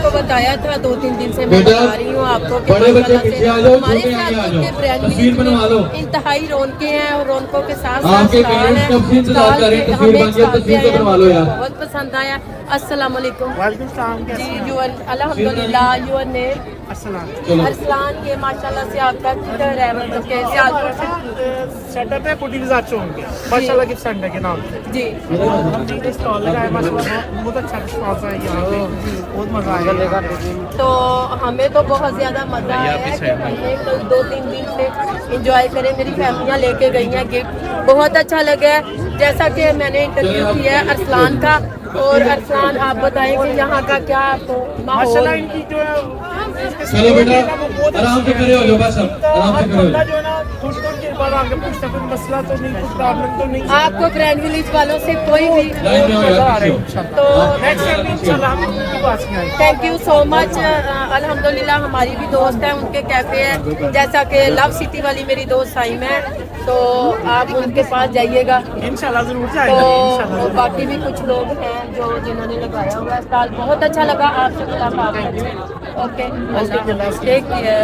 आपको बताया था 2-3 दिन से मैं बता रही हूँ आपको कि हमारे साथ ब्रांड इंतहाई रौनकें हैं और रौनकों के साथ साथ स्टॉल है। बहुत पसंद आया। अस्सलाम वालेकुम। जी अल्हम्दुलिल्लाह। Your name? अरसलान। ये माशाल्लाह से आपका किधर है, मतलब के सियालकोट से सेटअप है पुडीज़ा चौक के माशाल्लाह गिफ्ट सेंटर के नाम से जी। हम स्टॉल लगाया माशाल्लाह, बहुत अच्छा रिस्पांस है यहाँ पे, बहुत मजा आएगा। तो हमें तो बहुत ज़्यादा मज़ा आया है कि हमने कल 2-3 दिन से इंजॉय करें। मेरी फैमिलियाँ लेके गई हैं गिफ्ट, बहुत अच्छा लगा है। जैसा कि मैंने इंटरव्यू किया है अरसलान का, और अरसलान आप बताएं कि यहाँ का क्या माहौल? इनकी जो है चलो बेटा आराम से खड़े हो जाओ, बस आराम से खड़े हो जाओ। जो है ना थोड़ी देर बाद आगे पूछता कोई मसला तो नहीं, कुछ प्रॉब्लम तो नहीं। आपको ब्रांड विलेज वालों से कोई भी लाइन में हो यार, तो नेक्स्ट टाइम इंशाल्लाह हम उनकी बात में आएंगे। Thank you so much. अल्हम्दुलिल्लाह हमारी भी दोस्त है, उनके कैफ़े है, जैसा कि लव सिटी वाली मेरी दोस्त साइम है, तो आप उनके पास जाइएगा। इंशाल्लाह जरूर जाएंगे तो बाकी भी कुछ लोग हैं जो जिन्होंने लगाया हुआ है स्टॉल। बहुत अच्छा लगा आपसे मुलाकात करके। Okay, take care.